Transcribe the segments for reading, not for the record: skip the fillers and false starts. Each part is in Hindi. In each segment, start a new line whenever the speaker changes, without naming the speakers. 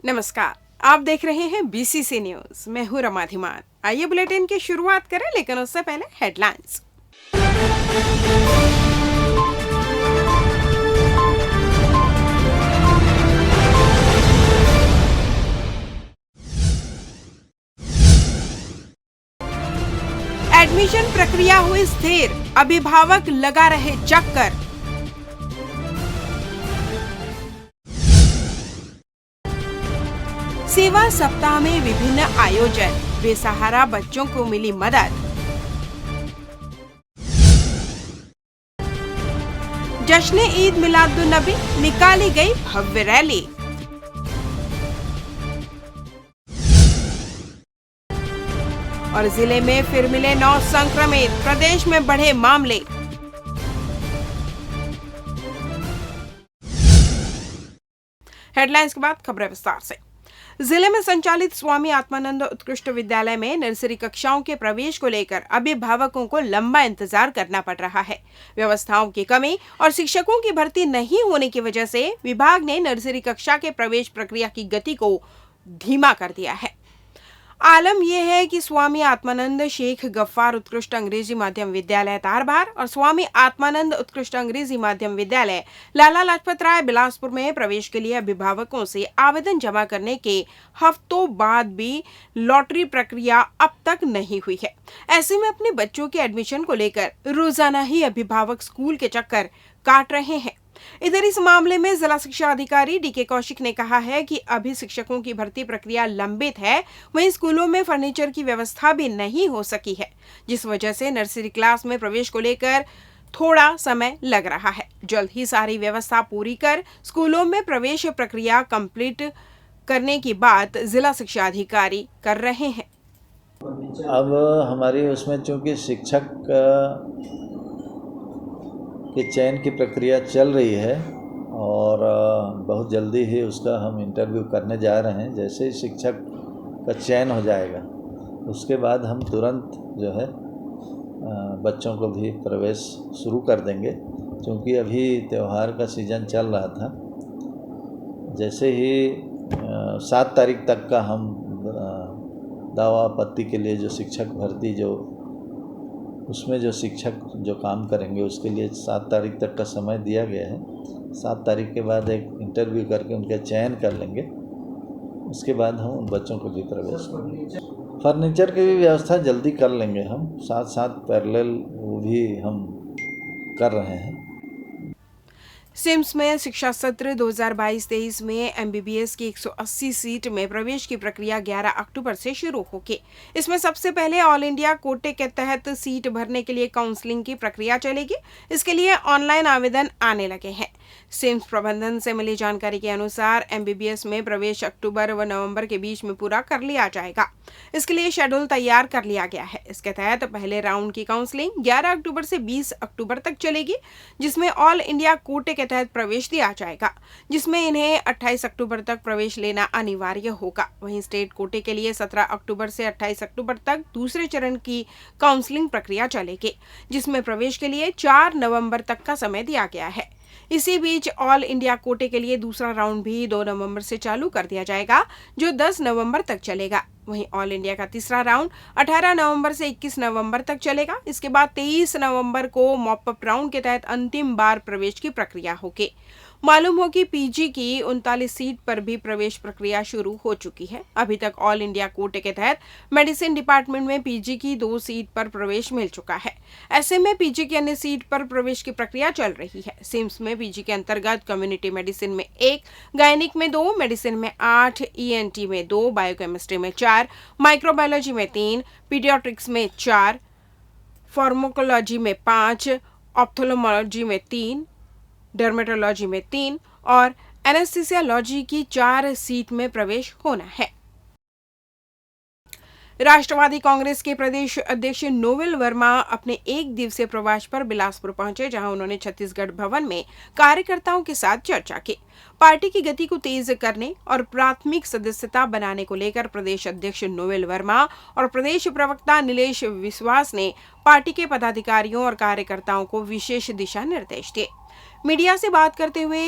नमस्कार। आप देख रहे हैं बीसीसी न्यूज। मैं हूं रमा धीमान। आइए बुलेटिन की शुरुआत करें, लेकिन उससे पहले हेडलाइंस। एडमिशन प्रक्रिया हुई स्थिर, अभिभावक लगा रहे चक्कर। सेवा सप्ताह में विभिन्न आयोजन, बेसहारा बच्चों को मिली मदद। जश्न ईद मिलादुन नबी, निकाली गई भव्य रैली। और जिले में फिर मिले 9 संक्रमित, प्रदेश में बढ़े मामले। हेडलाइंस के बाद खबरें विस्तार से। जिले में संचालित स्वामी आत्मानंद उत्कृष्ट विद्यालय में नर्सरी कक्षाओं के प्रवेश को लेकर अभिभावकों को लंबा इंतजार करना पड़ रहा है। व्यवस्थाओं की कमी और शिक्षकों की भर्ती नहीं होने की वजह से विभाग ने नर्सरी कक्षा के प्रवेश प्रक्रिया की गति को धीमा कर दिया है। आलम यह है कि स्वामी आत्मानंद शेख गफ्फार उत्कृष्ट अंग्रेजी माध्यम विद्यालय तारबार और स्वामी आत्मानंद उत्कृष्ट अंग्रेजी माध्यम विद्यालय लाला लाजपत राय बिलासपुर में प्रवेश के लिए अभिभावकों से आवेदन जमा करने के हफ्तों बाद भी लॉटरी प्रक्रिया अब तक नहीं हुई है। ऐसे में अपने बच्चों के एडमिशन को लेकर रोजाना ही अभिभावक स्कूल के चक्कर काट रहे हैं। इधर इस मामले में जिला शिक्षा अधिकारी डीके कौशिक ने कहा है कि अभी शिक्षकों की भर्ती प्रक्रिया लंबित है। वहीं स्कूलों में फर्नीचर की व्यवस्था भी नहीं हो सकी है, जिस वजह से नर्सरी क्लास में प्रवेश को लेकर थोड़ा समय लग रहा है। जल्द ही सारी व्यवस्था पूरी कर स्कूलों में प्रवेश प्रक्रिया कंप्लीट करने की बात जिला शिक्षा अधिकारी कर रहे हैं।
अब हमारी उसमें चूंकि शिक्षक के चयन की प्रक्रिया चल रही है और बहुत जल्दी ही उसका हम इंटरव्यू करने जा रहे हैं। जैसे ही शिक्षक का चयन हो जाएगा उसके बाद हम तुरंत जो है बच्चों को भी प्रवेश शुरू कर देंगे। क्योंकि अभी त्यौहार का सीज़न चल रहा था। जैसे ही 7 तारीख तक का हम दावा आपत्ति के लिए जो शिक्षक भर्ती उसमें जो शिक्षक जो काम करेंगे उसके लिए 7 तारीख तक का समय दिया गया है। 7 तारीख के बाद एक इंटरव्यू करके उनका चयन कर लेंगे। उसके बाद हम उन बच्चों को भी प्रवेश करेंगे। फर्नीचर की भी व्यवस्था जल्दी कर लेंगे हम, साथ साथ पैरेलल वो भी हम कर रहे हैं।
सिम्स में शिक्षा सत्र 2022-23 में एमबीबीएस की 180 सीट में प्रवेश की प्रक्रिया 11 अक्टूबर से शुरू होगी। इसमें सबसे पहले ऑल इंडिया कोटे के तहत सीट भरने के लिए काउंसलिंग की प्रक्रिया चलेगी। इसके लिए ऑनलाइन आवेदन आने लगे हैं। सिम्स प्रबंधन से मिली जानकारी के अनुसार एमबीबीएस में प्रवेश अक्टूबर व नवंबर के बीच में पूरा कर लिया जाएगा। इसके लिए शेड्यूल तैयार कर लिया गया है। इसके तहत पहले राउंड की काउंसलिंग 11 अक्टूबर से 20 अक्टूबर तक चलेगी, जिसमें ऑल इंडिया कोटे के तहत प्रवेश दिया जाएगा, जिसमें इन्हें 28 अक्टूबर तक प्रवेश लेना अनिवार्य होगा। वहीं स्टेट कोटे के लिए 17 अक्टूबर से 28 अक्टूबर तक दूसरे चरण की काउंसलिंग प्रक्रिया चलेगी, जिसमें प्रवेश के लिए 4 नवंबर तक का समय दिया गया है। इसी बीच ऑल इंडिया कोटे के लिए दूसरा राउंड भी 2 नवंबर से चालू कर दिया जाएगा, जो 10 नवंबर तक चलेगा। वहीं ऑल इंडिया का तीसरा राउंड 18 नवंबर से 21 नवंबर तक चलेगा। इसके बाद 23 नवंबर को मॉप अप राउंड के तहत अंतिम बार प्रवेश की प्रक्रिया होगी। मालूम हो कि पीजी की 39 सीट पर भी प्रवेश प्रक्रिया शुरू हो चुकी है। अभी तक ऑल इंडिया कोटे के तहत मेडिसिन डिपार्टमेंट में पीजी की 2 सीट पर प्रवेश मिल चुका है। ऐसे में पीजी की अन्य सीट पर प्रवेश की प्रक्रिया चल रही है। सिम्स में पीजी के अंतर्गत कम्युनिटी मेडिसिन में 1, गायनिक में 2, मेडिसिन में 8, ईएनटी में 2, बायोकेमिस्ट्री में 4, माइक्रोबायोलॉजी में 3, पीडियाट्रिक्स में 4, फार्माकोलॉजी में 5, ऑप्थेल्मोलॉजी में 3, डर्मेटोलॉजी में 3 और एनेस्थीसियोलॉजी की 4 सीट में प्रवेश होना है। राष्ट्रवादी कांग्रेस के प्रदेश अध्यक्ष नोवेल वर्मा अपने 1 दिवसीय प्रवास पर बिलासपुर पहुंचे, जहां उन्होंने छत्तीसगढ़ भवन में कार्यकर्ताओं के साथ चर्चा की। पार्टी की गति को तेज करने और प्राथमिक सदस्यता बनाने को लेकर प्रदेश अध्यक्ष नोवेल वर्मा और प्रदेश प्रवक्ता नीलेश विश्वास ने पार्टी के पदाधिकारियों और कार्यकर्ताओं को विशेष दिशा निर्देश दिए। मीडिया से बात करते हुए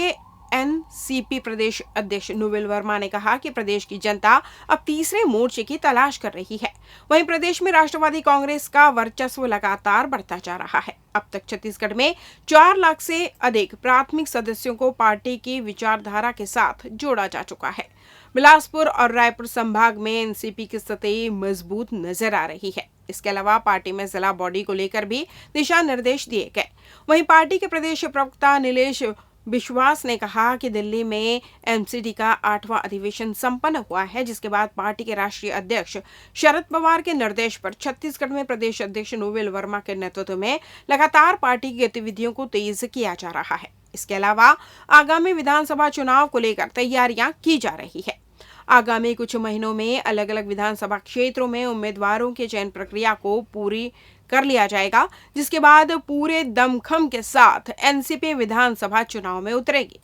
एनसीपी एनसीपी प्रदेश अध्यक्ष नोबेल वर्मा ने कहा कि प्रदेश की जनता अब तीसरे मोर्चे की तलाश कर रही है। वहीं प्रदेश में राष्ट्रवादी कांग्रेस का वर्चस्व लगातार बढ़ता जा रहा है। अब तक छत्तीसगढ़ में 4 लाख से अधिक प्राथमिक सदस्यों को पार्टी की विचारधारा के साथ जोड़ा जा चुका है। बिलासपुर और रायपुर संभाग में एनसीपी की स्थिति मजबूत नजर आ रही है। इसके अलावा पार्टी में जिला बॉडी को लेकर भी दिशा निर्देश दिए गए। वहीं पार्टी के प्रदेश प्रवक्ता नीलेश विश्वास ने कहा कि दिल्ली में एमसीडी का 8वां अधिवेशन संपन्न हुआ है, जिसके बाद पार्टी के राष्ट्रीय अध्यक्ष शरद पवार के निर्देश पर छत्तीसगढ़ में प्रदेश अध्यक्ष नोबेल वर्मा के नेतृत्व में लगातार पार्टी की गतिविधियों को तेज किया जा रहा है। इसके अलावा आगामी विधानसभा चुनाव को लेकर तैयारियां की जा रही है। आगामी कुछ महीनों में अलग अलग विधानसभा क्षेत्रों में उम्मीदवारों के चयन प्रक्रिया को पूरी कर लिया जाएगा, जिसके बाद पूरे दमखम के साथ एनसीपी विधानसभा चुनाव में उतरेगी।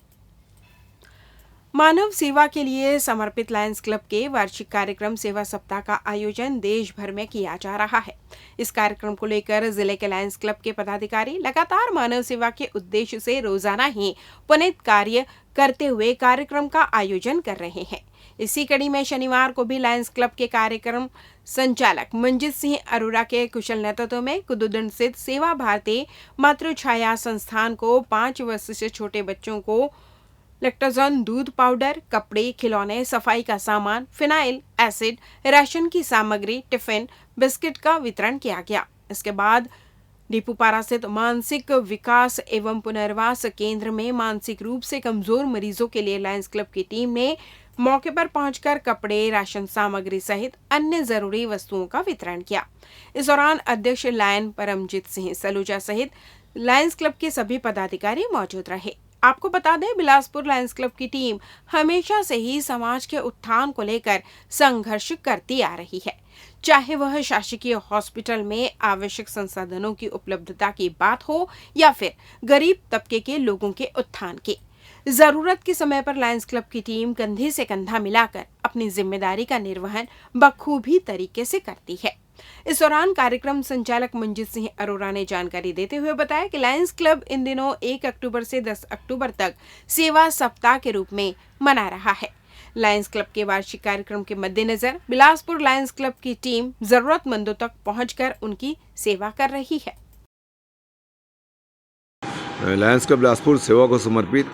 मानव सेवा के लिए समर्पित लायंस क्लब के वार्षिक कार्यक्रम सेवा सप्ताह का आयोजन देश भर में किया जा रहा है। इस कार्यक्रम को लेकर जिले के लायंस क्लब के पदाधिकारी लगातार मानव सेवा के उद्देश्य से रोजाना ही पुनीत कार्य करते हुए कार्यक्रम का आयोजन कर रहे हैं। इसी कड़ी में शनिवार को भी लायंस क्लब के कार्यक्रम संचालक मंजित सिंह अरोड़ा के कुशल नेतृत्व में कुदुदंड स्थित सेवा भारती मातृ छाया संस्थान को 5 वर्ष से छोटे बच्चों को लैक्टोजन दूध पाउडर, कपड़े, खिलौने, सफाई का सामान, फिनाइल, एसिड, राशन की सामग्री, टिफिन, बिस्किट का वितरण किया गया। इसके बाद डीपूपारा स्थित मानसिक विकास एवं पुनर्वास केंद्र में मानसिक रूप से कमजोर मरीजों के लिए लायंस क्लब की टीम ने मौके पर पहुंचकर कपड़े, राशन सामग्री सहित अन्य जरूरी वस्तुओं का वितरण किया। इस दौरान अध्यक्ष लायन परमजीत सिंह सलूजा सहित लायंस क्लब के सभी पदाधिकारी मौजूद रहे। आपको बता दें, बिलासपुर लायंस क्लब की टीम हमेशा से ही समाज के उत्थान को लेकर संघर्ष करती आ रही है, चाहे वह शासकीय हॉस्पिटल में आवश्यक संसाधनों की उपलब्धता की बात हो या फिर गरीब तबके के लोगों के उत्थान की। जरूरत के समय पर लायंस क्लब की टीम कंधे से कंधा मिलाकर अपनी जिम्मेदारी का निर्वहन बखूबी तरीके से करती है। इस दौरान कार्यक्रम संचालक मंजित सिंह अरोड़ा ने जानकारी देते हुए बताया कि लायंस क्लब इन दिनों 1 अक्टूबर से 10 अक्टूबर तक सेवा सप्ताह के रूप में मना रहा है। लायंस क्लब के वार्षिक कार्यक्रम के मद्देनजर बिलासपुर लायंस क्लब की टीम जरूरतमंदों तक पहुंचकर उनकी सेवा कर रही है।
लायंस क्लब बिलासपुर सेवा को समर्पित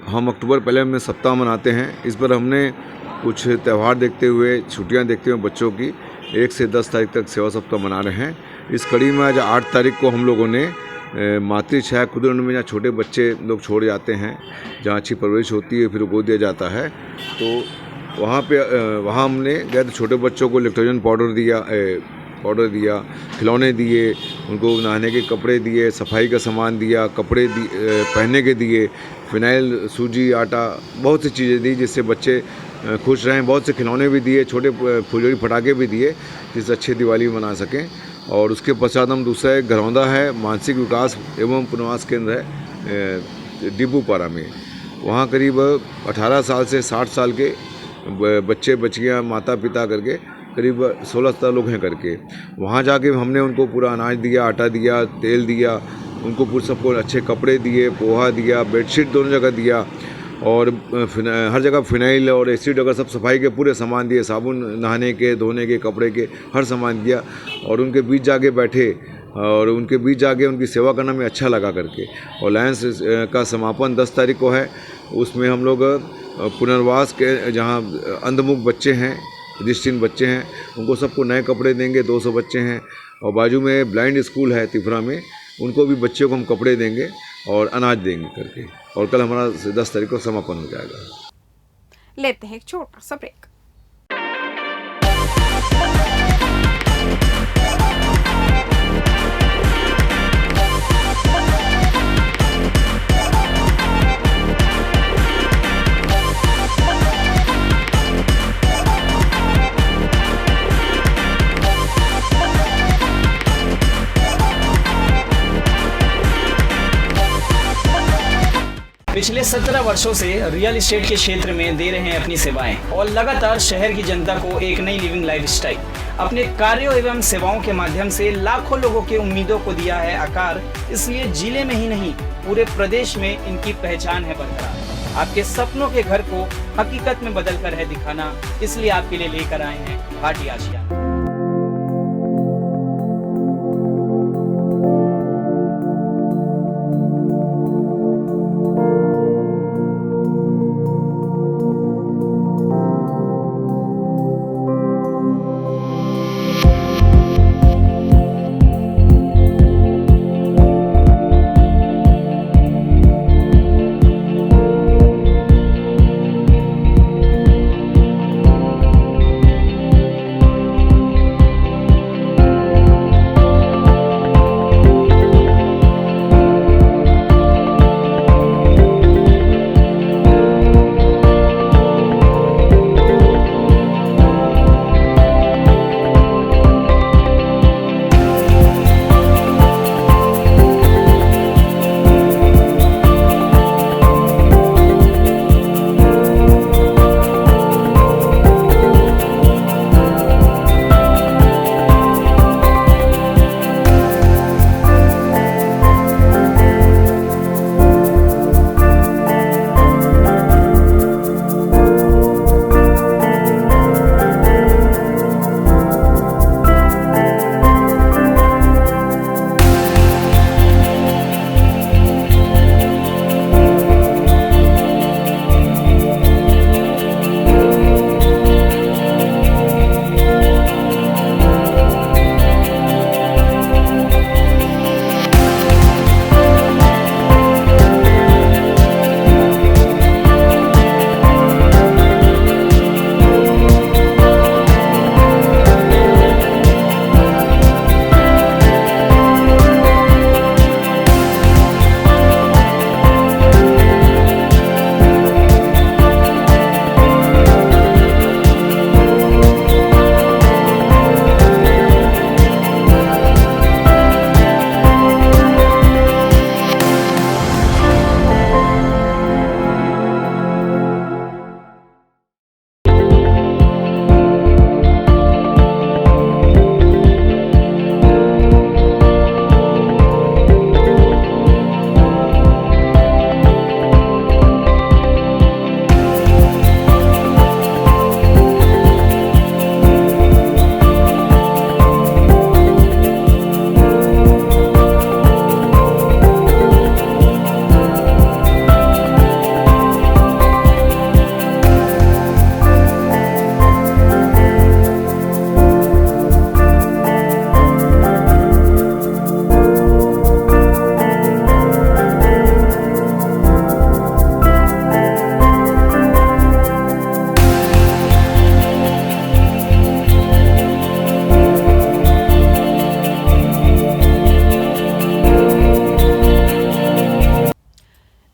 हम अक्टूबर पहले में सप्ताह मनाते हैं। इस पर हमने कुछ त्यौहार देखते हुए, छुट्टियां देखते हुए बच्चों की 1 से 10 तारीख तक सेवा सप्ताह मना रहे हैं। इस कड़ी में आज 8 तारीख को हम लोगों ने मातृ छाया कुदुदंड में जहाँ छोटे बच्चे लोग छोड़ जाते हैं, जहाँ अच्छी परवरिश होती है, फिर गोद दिया जाता है, तो वहाँ हमने गए तो छोटे बच्चों को लैक्टोजन पाउडर दिया, खिलौने दिए, उनको नहाने के कपड़े दिए, सफाई का सामान दिया, कपड़े पहनने के दिए, फिनाइल, सूजी, आटा, बहुत सी चीज़ें दी जिससे बच्चे खुश रहें। बहुत से खिलौने भी दिए, छोटे फुलझड़ी पटाखे भी दिए जिससे अच्छी दिवाली मना सकें। और उसके पश्चात हम दूसरा एक घरौंदा है, मानसिक विकास एवं पुनर्वास केंद्र है डीपूपारा में। वहाँ करीब 18 साल से 60 साल के बच्चे बच्चियाँ, माता पिता करके करीब 16-17 लोग हैं करके। वहाँ जाके हमने उनको पूरा अनाज दिया, आटा दिया, तेल दिया, उनको पूरे सबको अच्छे कपड़े दिए, पोहा दिया, बेडशीट दोनों जगह दिया, और हर जगह फिनाइल और एसिड वगैरह सब सफाई के पूरे सामान दिए, साबुन नहाने के, धोने के, कपड़े के हर सामान दिया। और उनके बीच जाके बैठे और उनके बीच जाके उनकी सेवा करना में अच्छा लगा करके। और लायंस का समापन 10 तारीख को है। उसमें हम लोग पुनर्वास के जहाँ अंधमुख बच्चे हैं, दृष्टिहीन बच्चे हैं, उनको सबको नए कपड़े देंगे। 200 बच्चे हैं। और बाजू में ब्लाइंड स्कूल है तिफरा में, उनको भी बच्चों को हम कपड़े देंगे और अनाज देंगे करके। और कल हमारा 10 तारीख को समापन हो जाएगा।
लेते हैं एक छोटा सा ब्रेक।
पिछले 17 वर्षों से रियल एस्टेट के क्षेत्र में दे रहे हैं अपनी सेवाएं और लगातार शहर की जनता को एक नई लिविंग लाइफस्टाइल अपने कार्यों एवं सेवाओं के माध्यम से लाखों लोगों की उम्मीदों को दिया है आकार। इसलिए जिले में ही नहीं पूरे प्रदेश में इनकी पहचान है बरकरार। आपके सपनों के घर को हकीकत में बदल कर है दिखाना, इसलिए आपके लिए लेकर आए हैं भाटी आशियाना।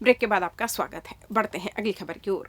ब्रेक के बाद आपका स्वागत है। बढ़ते हैं अगली खबर की ओर।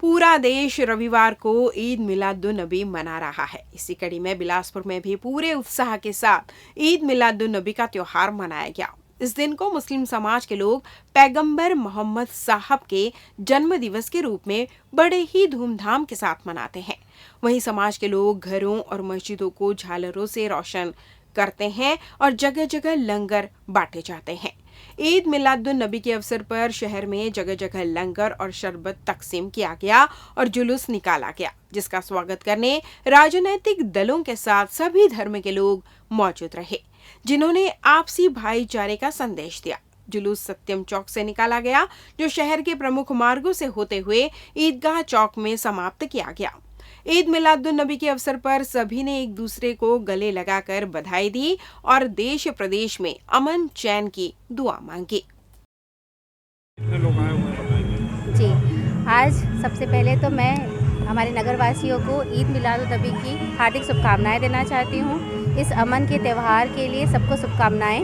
पूरा देश रविवार को ईद मिलादुन्नबी मना रहा है। इसी कड़ी में बिलासपुर में भी पूरे उत्साह के साथ ईद मिलादुन्नबी का त्योहार मनाया गया। इस दिन को मुस्लिम समाज के लोग पैगंबर मोहम्मद साहब के जन्म दिवस के रूप में बड़े ही धूमधाम के साथ मनाते हैं। वहीं समाज के लोग घरों और मस्जिदों को झालरों से रोशन करते हैं और जगह जगह लंगर बांटे जाते हैं। ईद मिलादुन्नबी के अवसर पर शहर में जगह जगह लंगर और शरबत तकसीम किया गया और जुलूस निकाला गया, जिसका स्वागत करने राजनीतिक दलों के साथ सभी धर्म के लोग मौजूद रहे, जिन्होंने आपसी भाईचारे का संदेश दिया। जुलूस सत्यम चौक से निकाला गया, जो शहर के प्रमुख मार्गों से होते हुए ईदगाह चौक में समाप्त किया गया। ईद मिलादुन्नबी के अवसर पर सभी ने एक दूसरे को गले लगाकर बधाई दी और देश प्रदेश में अमन चैन की दुआ मांगी।
जी, आज सबसे पहले तो मैं हमारे नगरवासियों को ईद मिलादुन्नबी की हार्दिक शुभकामनाएं देना चाहती हूँ। इस अमन के त्यौहार के लिए सबको शुभकामनाएं।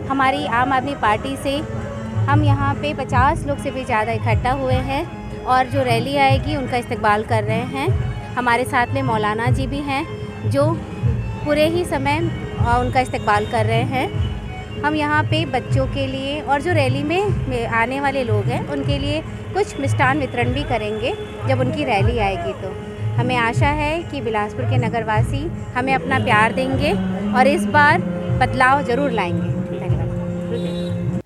हमारी आम आदमी पार्टी से हम यहाँ पे 50 लोग से भी ज़्यादा इकट्ठा हुए हैं और जो रैली आएगी उनका इस्तकबाल कर रहे हैं। हमारे साथ में मौलाना जी भी हैं जो पूरे ही समय उनका इस्तकबाल कर रहे हैं। हम यहाँ पे बच्चों के लिए और जो रैली में आने वाले लोग हैं उनके लिए कुछ मिष्ठान वितरण भी करेंगे जब उनकी रैली आएगी। तो हमें आशा है कि बिलासपुर के नगरवासी हमें अपना प्यार देंगे और इस बार बदलाव जरूर लाएंगे। धन्यवाद।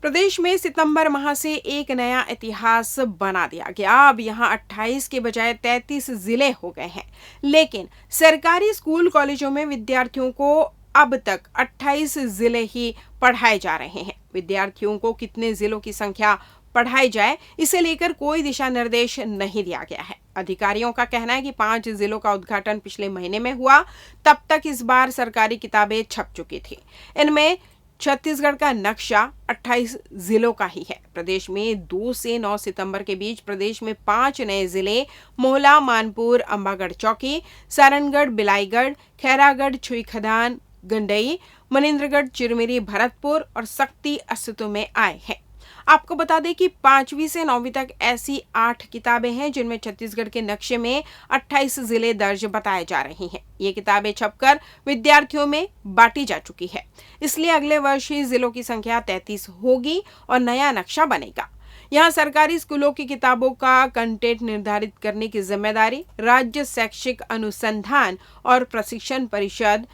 प्रदेश में सितंबर माह से एक नया इतिहास बना दिया गया। अब यहाँ 28 के बजाय 33 जिले हो गए हैं, लेकिन सरकारी स्कूल कॉलेजों में विद्यार्थियों को अब तक 28 जिले ही पढ़ाए जा रहे हैं। विद्यार्थियों को कितने जिलों की संख्या पढ़ाई जाए, इसे लेकर कोई दिशा निर्देश नहीं दिया गया है। अधिकारियों का कहना है कि 5 जिलों का उद्घाटन पिछले महीने में हुआ, तब तक इस बार सरकारी किताबें छप चुकी थी। इनमें छत्तीसगढ़ का नक्शा 28 जिलों का ही है। प्रदेश में 2 से 9 सितंबर के बीच प्रदेश में 5 नए जिले मोहला, मानपुर, अंबागढ़ चौकी, सारनगढ़, बिलाईगढ़, खैरागढ़, छुईखदान, गंडई, मनेन्द्रगढ़, चिरमिरी, भरतपुर और सक्ती अस्तित्व में आए हैं। आपको बता दें कि 5वीं से 9वीं तक ऐसी 8 किताबें हैं जिनमें छत्तीसगढ़ के नक्शे में 28 जिले दर्ज बताए जा रही हैं। ये किताबें छपकर विद्यार्थियों में बांटी जा चुकी है। इसलिए अगले वर्ष ही जिलों की संख्या 33 होगी और नया नक्शा बनेगा। यहाँ सरकारी स्कूलों की किताबों का कंटेंट निर्धारित करने की जिम्मेदारी राज्य शैक्षिक अनुसंधान और प्रशिक्षण परिषद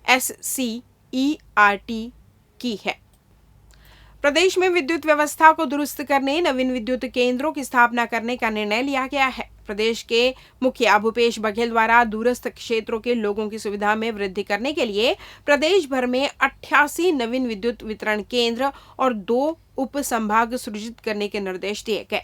SCERT की है। प्रदेश में विद्युत व्यवस्था को दुरुस्त करने नवीन विद्युत केंद्रों की स्थापना करने का निर्णय लिया गया है। प्रदेश के मुखिया भूपेश बघेल द्वारा दूरस्थ क्षेत्रों के लोगों की सुविधा में वृद्धि करने के लिए प्रदेश भर में 88 नवीन विद्युत वितरण केंद्र और 2 उप संभाग सृजित करने के निर्देश दिए गए।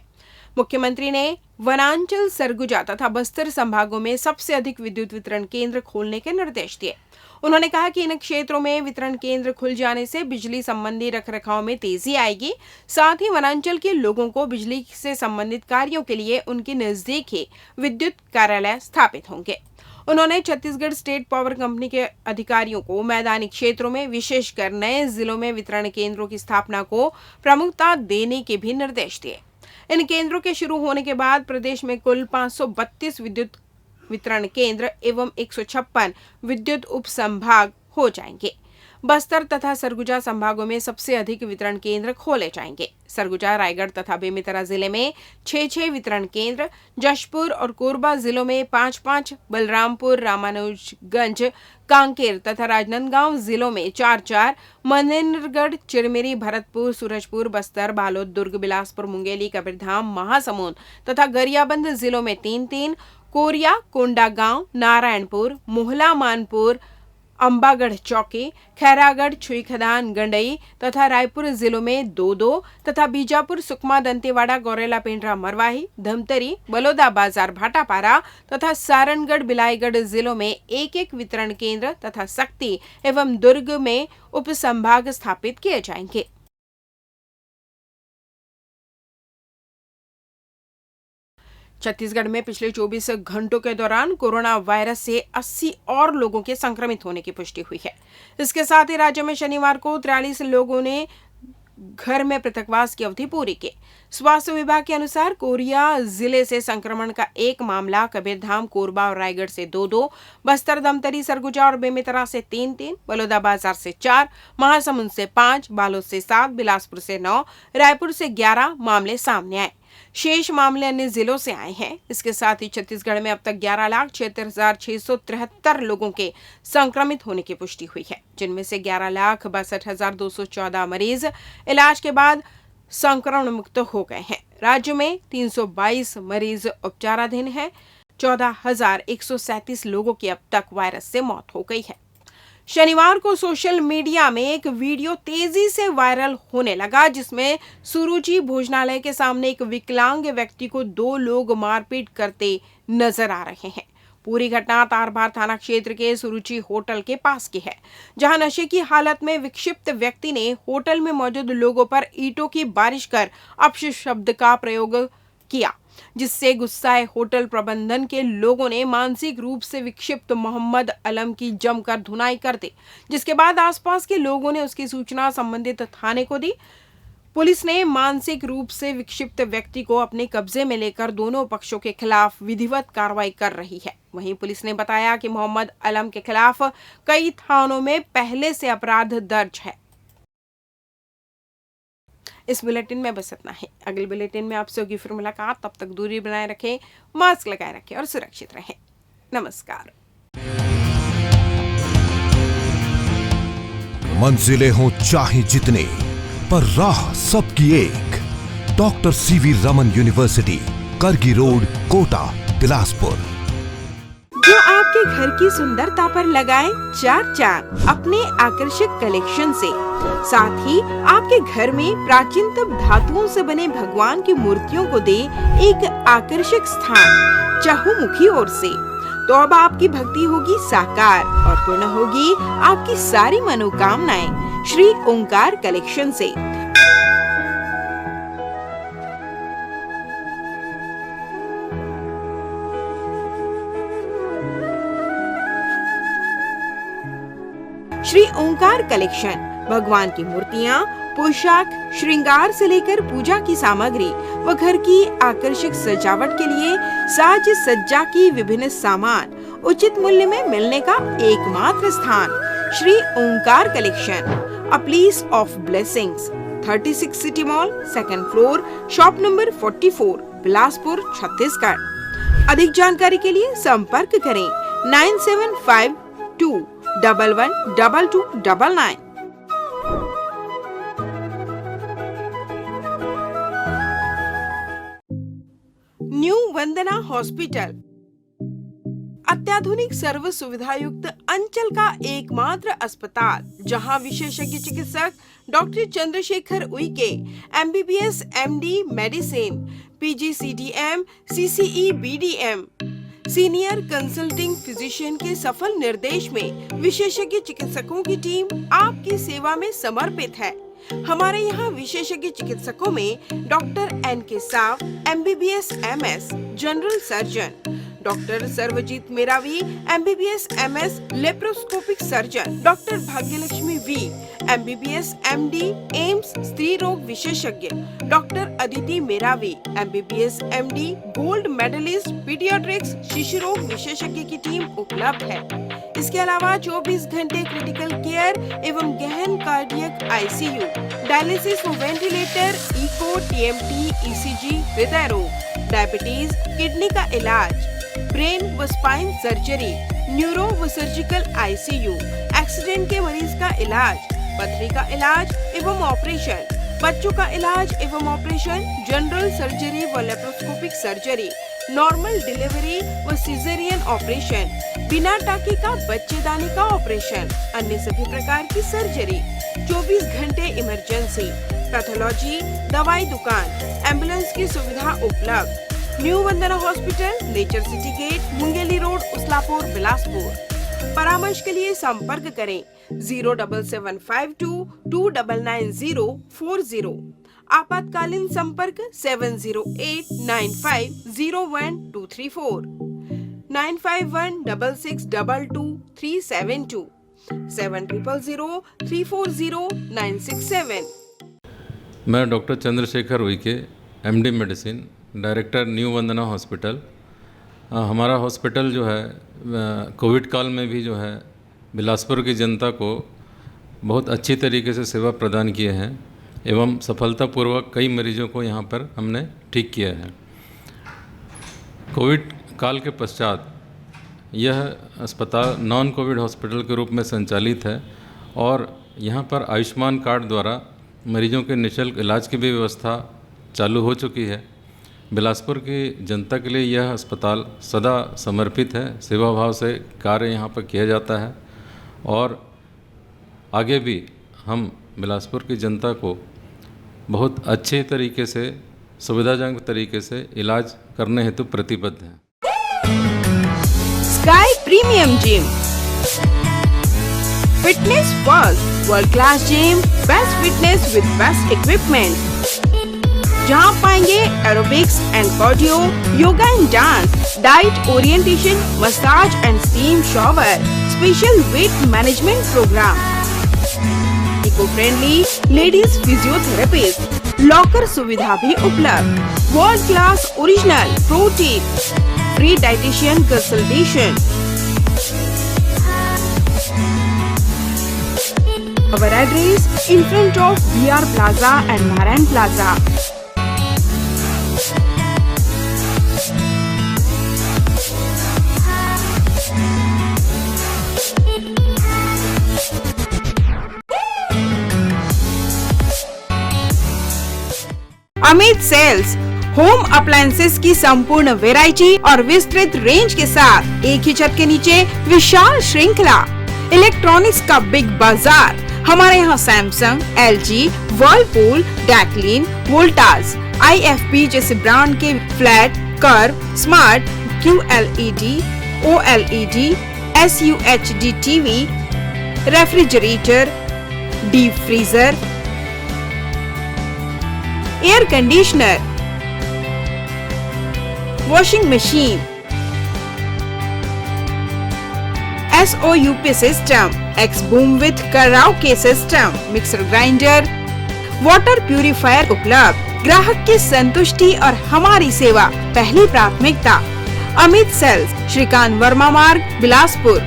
मुख्यमंत्री ने वनांचल, सरगुजा तथा बस्तर संभागों में सबसे अधिक विद्युत वितरण केंद्र खोलने के निर्देश दिए। उन्होंने कहा कि इन क्षेत्रों में वितरण केंद्र खुल जाने से बिजली संबंधी रखरखाव में तेजी आएगी। साथ ही वनांचल के लोगों को बिजली से संबंधित कार्यों के लिए उनके नजदीक ही विद्युत कार्यालय स्थापित होंगे। उन्होंने छत्तीसगढ़ स्टेट पावर कंपनी के अधिकारियों को मैदानी क्षेत्रों में, विशेषकर नए जिलों में वितरण केंद्रों की स्थापना को प्रमुखता देने के भी निर्देश दिए। इन केंद्रों के शुरू होने के बाद प्रदेश में कुल 532 विद्युत वितरण केंद्र एवं 156 विद्युत उप संभाग हो जाएंगे। बस्तर तथा सरगुजा संभागों में सबसे अधिक वितरण केंद्र खोले जाएंगे। सरगुजा, रायगढ़ तथा बेमेतरा जिले में 6-6 वितरण केंद्र, जशपुर और कोरबा जिलों में 5-5, बलरामपुर, रामानुजगंज, कांकेर तथा राजनांदगांव जिलों में 4-4, मनेन्द्रगढ़, चिरमिरी, भरतपुर, सूरजपुर, बस्तर, बालोद, दुर्ग, बिलासपुर, मुंगेली, कबीरधाम, महासमुंद तथा गरियाबंद जिलों में 3-3, कोरिया, कोंडागांव, नारायणपुर, मोहला, मानपुर, अंबागढ़ चौकी, खैरागढ़, छुईखदान, गंडई तथा रायपुर जिलों में 2-2 तथा बीजापुर, सुकमा, दंतेवाड़ा, गौरेला, पेंड्रा, मरवाही, धमतरी, बलौदा बाजार, भाटापारा तथा सारनगढ़, बिलाईगढ़ जिलों में 1-1 वितरण केंद्र तथा सक्ती एवं दुर्ग में उप संभाग स्थापित किए जाएंगे। छत्तीसगढ़ में पिछले 24 घंटों के दौरान कोरोना वायरस से 80 और लोगों के संक्रमित होने की पुष्टि हुई है। इसके साथ ही राज्य में शनिवार को 43 लोगों ने घर में पृथकवास की अवधि पूरी की। स्वास्थ्य विभाग के अनुसार कोरिया जिले से संक्रमण का 1 मामला, कबीरधाम, कोरबा और रायगढ़ से 2-2, बस्तर, दमतरी, सरगुजा और बेमेतरा से 3-3, बलौदाबाजार से 4, महासमुंद से 5, बालोद से 7, बिलासपुर से 9, रायपुर से 11 मामले सामने आए। शेष मामले अन्य जिलों से आए हैं। इसके साथ ही छत्तीसगढ़ में अब तक 11,76,673 लोगों के संक्रमित होने की पुष्टि हुई है, जिनमें से 11,62,214 मरीज इलाज के बाद संक्रमण मुक्त हो गए हैं। राज्य में 322 मरीज उपचाराधीन हैं। 14,137 लोगों की अब तक वायरस से मौत हो गई है। शनिवार को सोशल मीडिया में एक वीडियो तेजी से वायरल होने लगा, जिसमें सुरुचि भोजनालय के सामने एक विकलांग व्यक्ति को 2 लोग मारपीट करते नजर आ रहे हैं। पूरी घटना तारबार थाना क्षेत्र के सुरुचि होटल के पास की है, जहां नशे की हालत में विक्षिप्त व्यक्ति ने होटल में मौजूद लोगों पर ईंटों की बारिश कर अपशब्द का प्रयोग किया, जिससे गुस्साए होटल प्रबंधन के लोगों ने मानसिक रूप से विक्षिप्त मोहम्मद अलम की जमकर धुनाई कर दी, जिसके बाद आसपास के लोगों ने उसकी सूचना संबंधित थाने को दी। पुलिस ने मानसिक रूप से विक्षिप्त व्यक्ति को अपने कब्जे में लेकर दोनों पक्षों के खिलाफ विधिवत कार्रवाई कर रही है। वहीं पुलिस ने बताया कि मोहम्मद अलम के खिलाफ कई थानों में पहले से अपराध दर्ज है। इस बुलेटिन में बस इतना ही। अगले बुलेटिन में आपसे होगी फिर मुलाकात। तब तक दूरी बनाए रखें, मास्क लगाए रखें और सुरक्षित रहें। नमस्कार।
मंजिलें हों चाहे जितने, पर राह सबकी एक। डॉक्टर सीवी रमन यूनिवर्सिटी, करगी रोड, कोटा, बिलासपुर।
जो आपके घर की सुंदरता पर लगाए 4 चांद अपने आकर्षक कलेक्शन से। साथ ही आपके घर में प्राचीनतम धातुओं से बने भगवान की मूर्तियों को दे एक आकर्षक स्थान चहुमुखी ओर से। तो अब आपकी भक्ति होगी साकार और पूर्ण होगी आपकी सारी मनोकामनाएं श्री ओंकार कलेक्शन से। श्री ओंकार कलेक्शन भगवान की मूर्तियाँ, पोशाक, श्रृंगार से लेकर पूजा की सामग्री व घर की आकर्षक सजावट के लिए साज सज्जा की विभिन्न सामान उचित मूल्य में मिलने का एकमात्र स्थान Shri Omkar collection, a place of blessings, 36 city mall, 2nd floor, shop number 44, Bilaspur, Chhattisgarh. अधिक जानकारी के लिए संपर्क करें 9752 112299। न्यू वंदना हॉस्पिटल अत्याधुनिक सर्व सुविधा युक्त अंचल का एकमात्र अस्पताल, जहां विशेषज्ञ चिकित्सक doctor Chandrashekhar Uikey MBBS MD medicine, PGCDM CCE BDM senior consulting physician के सफल निर्देश में विशेषज्ञ चिकित्सकों की टीम आपकी सेवा में समर्पित है। हमारे यहाँ विशेषज्ञ चिकित्सकों में doctor NK Sao MBBS MS general surgeon, doctor Sarvjeet Meravi MBBS MS laparoscopic surgeon, doctor Bhagyalakshmi V MBBS MD AIIMS स्त्री रोग विशेषज्ञ, doctor Aditi Meravi MBBS MD gold medallist paediatrics शिशु रोग विशेषज्ञ की टीम उपलब्ध है। इसके अलावा 24 घंटे क्रिटिकल केयर एवं गहन कार्डियक ICU, डायलिसिस व वेंटिलेटर, इको, TMT, ECG, हृदय रोग, डायबिटीज, किडनी का इलाज, ब्रेन व स्पाइन सर्जरी, न्यूरो व सर्जिकल ICU, एक्सीडेंट के मरीज का इलाज, पथरी का इलाज एवं ऑपरेशन, बच्चों का इलाज एवं ऑपरेशन, जनरल सर्जरी व लेप्रोस्कोपिक सर्जरी, नॉर्मल डिलीवरी व सिजेरियन ऑपरेशन, बिना टाके का बच्चेदानी का ऑपरेशन, अन्य सभी प्रकार की सर्जरी, 24 घंटे इमरजेंसी, पैथोलॉजी, दवाई दुकान, एम्बुलेंस की सुविधा उपलब्ध। New Vandana hospital, nature city gate, Mungeli road, Uslapur, Bilaspur. परामर्श के लिए संपर्क करें 07752 299040। आपातकालीन संपर्क 7089501234, 9516622372, 7003409667।
मैं doctor Chandrashekhar Uikey MD medicine, director new Vandana hospital. हमारा हॉस्पिटल जो है कोविड काल में भी जो है बिलासपुर की जनता को बहुत अच्छी तरीके से सेवा प्रदान किए हैं एवं सफलतापूर्वक कई मरीजों को यहाँ पर हमने ठीक किया है। कोविड काल के पश्चात यह अस्पताल नॉन कोविड हॉस्पिटल के रूप में संचालित है और यहाँ पर आयुष्मान कार्ड द्वारा मरीजों के निःशुल्क इलाज की भी व्यवस्था चालू हो चुकी है। बिलासपुर की जनता के लिए यह अस्पताल सदा समर्पित है, सेवा भाव से कार्य यहाँ पर किया जाता है और आगे भी हम बिलासपुर की जनता को बहुत अच्छे तरीके से, सुविधाजनक तरीके से इलाज करने हेतु प्रतिबद्ध हैं।
Sky premium gym, fitness first, world class gym, best fitness with best equipment, जहां पाएंगे aerobics and cardio, yoga and dance, diet orientation, massage and steam shower, special weight management programme, eco friendly ladies physiotherapist, locker सुविधा भी उपलब्ध, world class original protein, free dietitian consultation, Our address in front of BR Plaza and Narayan Plaza. Amit sales home appliances की संपूर्ण वैरायटी और विस्तृत रेंज के साथ एक ही छत के नीचे विशाल श्रृंखला। इलेक्ट्रॉनिक्स का बिग बाजार। हमारे यहाँ Samsung, LG, Whirlpool, Daikin, Voltas, IFP जैसे ब्रांड के flat, curve, smart, QLED, OLED, SUHD TV, refrigerator, deep freezer, air conditioner, washing machine, SOUP system, X boom with karaoke system, mixer grinder, water purifier उपलब्ध। ग्राहक की संतुष्टि और हमारी सेवा पहली प्राथमिकता। अमित सेल्स, श्रीकांत वर्मा मार्ग, Bilaspur.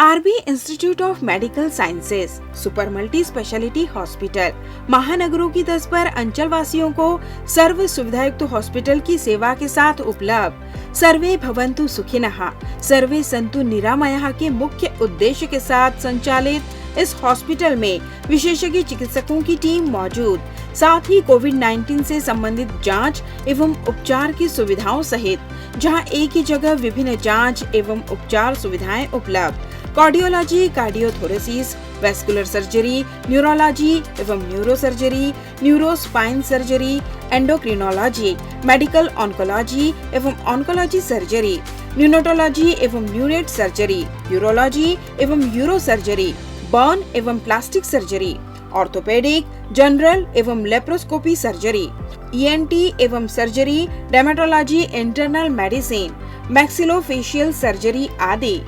RB institute of medical sciences, super multi speciality hospital, महानगरों की तर्ज पर अंचल वासियों को सर्व सुविधायुक्त हॉस्पिटल की सेवा के साथ उपलब्ध। सर्वे भवन्तु सुखिनः, सर्वे सन्तु निरामयः के मुख्य उद्देश्य के साथ संचालित इस हॉस्पिटल में विशेषज्ञ चिकित्सकों की टीम मौजूद, साथ ही कोविड-19 से संबंधित जांच एवं उपचार की सुविधाओं सहित जहां एक ही जगह विभिन्न जांच एवं उपचार सुविधाएं उपलब्ध। Cardiology, cardiothoracic, vascular surgery, neurology एवं neurosurgery, neurospine surgery, endocrinology, medical oncology एवं ऑन्कोलॉजी सर्जरी, न्यूनेटोलॉजी एवं न्यूनेट सर्जरी, यूरोलॉजी एवं यूरो सर्जरी, बर्न एवं प्लास्टिक सर्जरी, ऑर्थोपेडिक, जनरल एवं लेप्रोस्कोपी सर्जरी, ENT एवं surgery, dermatology, internal medicine, maxillofacial surgery आदि।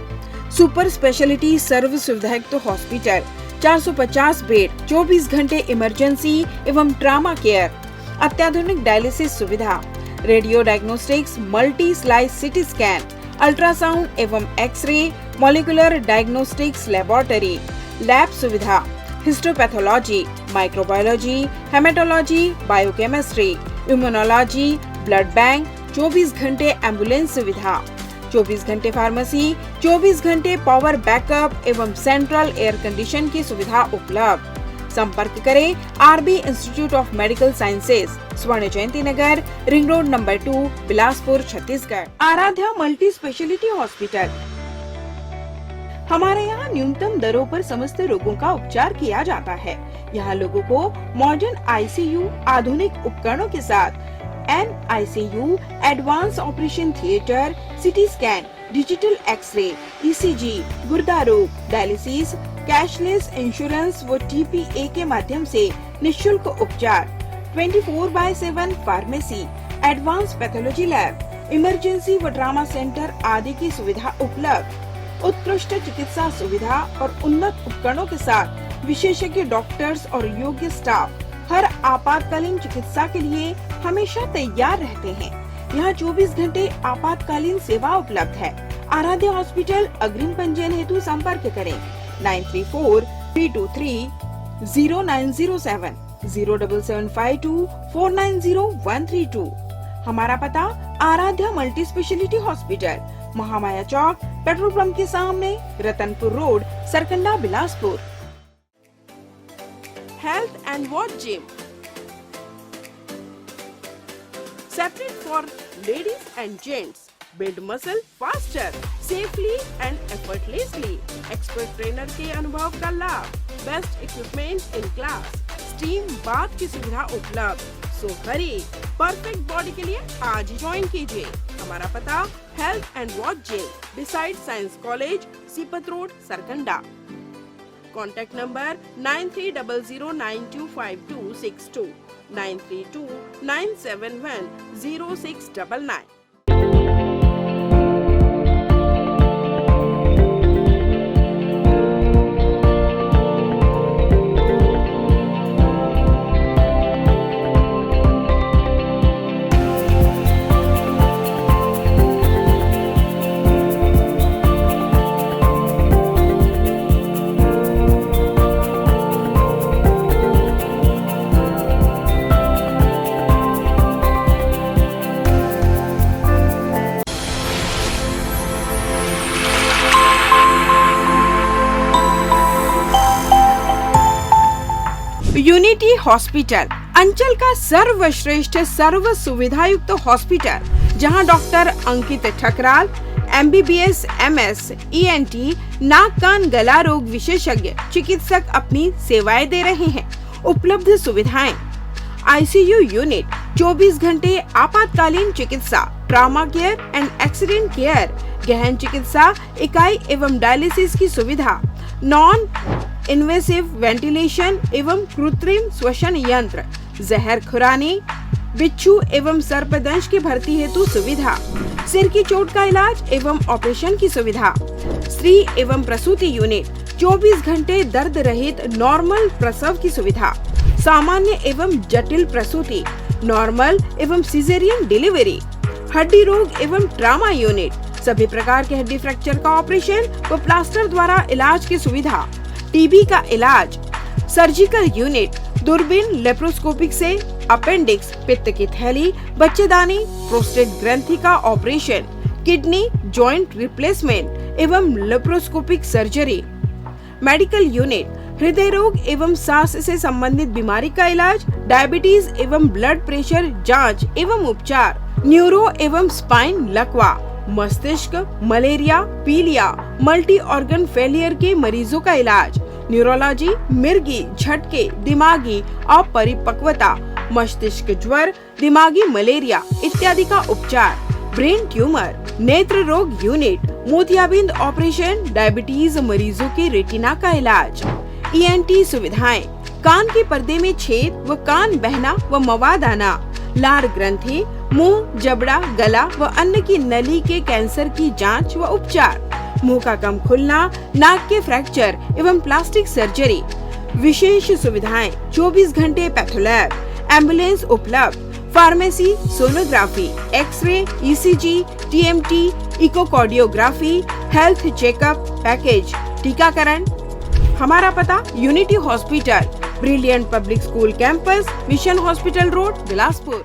सुपर स्पेशलिटी सर्व सुविधायुक्त हॉस्पिटल, 450 बेड, 24 घंटे इमरजेंसी एवं ट्रामा केयर, अत्याधुनिक डायलिसिस सुविधा, radio diagnostics, multi slice CT scan, ultrasound एवं x ray, molecular diagnostics laboratory, lab सुविधा, histopathology, microbiology, haematology, biochemistry, immunology, blood bank, 24 घंटे एम्बुलेंस सुविधा, 24 घंटे फार्मेसी, 24 घंटे पावर बैकअप एवं सेंट्रल एयर कंडीशन की सुविधा उपलब्ध। संपर्क करें RB institute of medical sciences, Swarna Jayanti Nagar, ring road number 2, Bilaspur, Chhattisgarh. Aaradhya multi speciality hospital, हमारे यहाँ न्यूनतम दरों पर समस्त रोगों का उपचार किया जाता है। यहाँ लोगों को मॉडर्न ICU, आधुनिक उपकरणों के साथ NICU, advance operation theatre, city scan, digital xray, ECG, गुर्दा रोग, डायलिसिस, कैशलेस इंश्योरेंस व TPA के माध्यम से निशुल्क उपचार, 24/7 pharmacy, advance pathology lab, emergency व ट्रामा सेंटर आदि की सुविधा उपलब्ध। उत्कृष्ट चिकित्सा सुविधा और उन्नत उपकरणों के साथ विशेषज्ञ डॉक्टर्स और योग्य स्टाफ हर आपातकालीन चिकित्सा के लिए हमेशा तैयार रहते हैं। यहाँ 24 घंटे आपातकालीन सेवा उपलब्ध है। आराध्या हॉस्पिटल, अग्रिम पंजीयन हेतु संपर्क करें 9343230907 07752490132। हमारा पता Aaradhya multi speciality hospital, Mahamaya Chowk, petrol pump के सामने, Ratanpur road, Sarkanda, Bilaspur. Health and Watch Gym, separate for ladies and gents. Build muscle faster, safely and effortlessly. Expert trainer के अनुभव का लाभ, best equipment in class, steam bath की सुविधा उपलब्ध। So hurry, perfect body के लिए आज ही ज्वाइन कीजिए। हमारा पता Health and Watch Gym, beside Science College, Sipat road, Sarkanda. Contact number 9300925262 9329710699। Unity hospital अंचल का सर्वश्रेष्ठ सर्व सुविधायुक्त हॉस्पिटल, जहां डॉक्टर अंकित ठकराल MBBS MS ENT नाक कान गला रोग विशेषज्ञ चिकित्सक अपनी सेवाएं दे रहे हैं। उपलब्ध सुविधाएं: ICU यूनिट, 24 घंटे आपातकालीन चिकित्सा, trauma care and accident care, गहन चिकित्सा इकाई एवं डायलिसिस की सुविधा, नॉन इन्वेसिव वेंटिलेशन एवं कृत्रिम श्वसन यंत्र, जहर खुरानी, बिच्छू एवं सर्पदंश की भर्ती हेतु सुविधा, सिर की चोट का इलाज एवं ऑपरेशन की सुविधा, स्त्री एवं प्रसूति यूनिट, 24 घंटे दर्द रहित नॉर्मल प्रसव की सुविधा, सामान्य एवं जटिल प्रसूति, नॉर्मल एवं सिजेरियन डिलीवरी, हड्डी रोग एवं ट्रामा यूनिट, सभी प्रकार के हड्डी फ्रैक्चर का ऑपरेशन व प्लास्टर द्वारा इलाज की सुविधा, टीबी का इलाज, सर्जिकल यूनिट, दूरबीन लेप्रोस्कोपिक से अपेंडिक्स, पित्त की थैली, बच्चेदानी, प्रोस्टेट ग्रंथि का ऑपरेशन, किडनी जॉइंट रिप्लेसमेंट एवं लेप्रोस्कोपिक सर्जरी, मेडिकल यूनिट, हृदय रोग एवं सांस से संबंधित बीमारी का इलाज, डायबिटीज एवं ब्लड प्रेशर जांच एवं उपचार, न्यूरो एवं स्पाइन लकवा, मस्तिष्क, मलेरिया, पीलिया, मल्टी ऑर्गन फेलियर के मरीजों का इलाज, न्यूरोलॉजी, मिर्गी, झटके, दिमागी अपरिपक्वता, मस्तिष्क ज्वर, दिमागी मलेरिया इत्यादि का उपचार, ब्रेन ट्यूमर, नेत्र रोग यूनिट, मोतियाबिंद ऑपरेशन, डायबिटीज मरीजों के रेटिना का इलाज, ENT सुविधाएं, कान के पर्दे में छेद व कान बहना व मवाद आना, लार ग्रंथि, मुंह, जबड़ा, गला व अन्य की नली के कैंसर की जांच व उपचार, मुंह का कम खुलना, नाक के फ्रैक्चर एवं प्लास्टिक सर्जरी, विशेष सुविधाएं, 24 घंटे पैथोलैब, एम्बुलेंस उपलब्ध, pharmacy, sonography, xray, ECG, TMT, echocardiography, health checkup package, टीकाकरण। हमारा पता unity hospital, brilliant public school campus, mission hospital road, Bilaspur.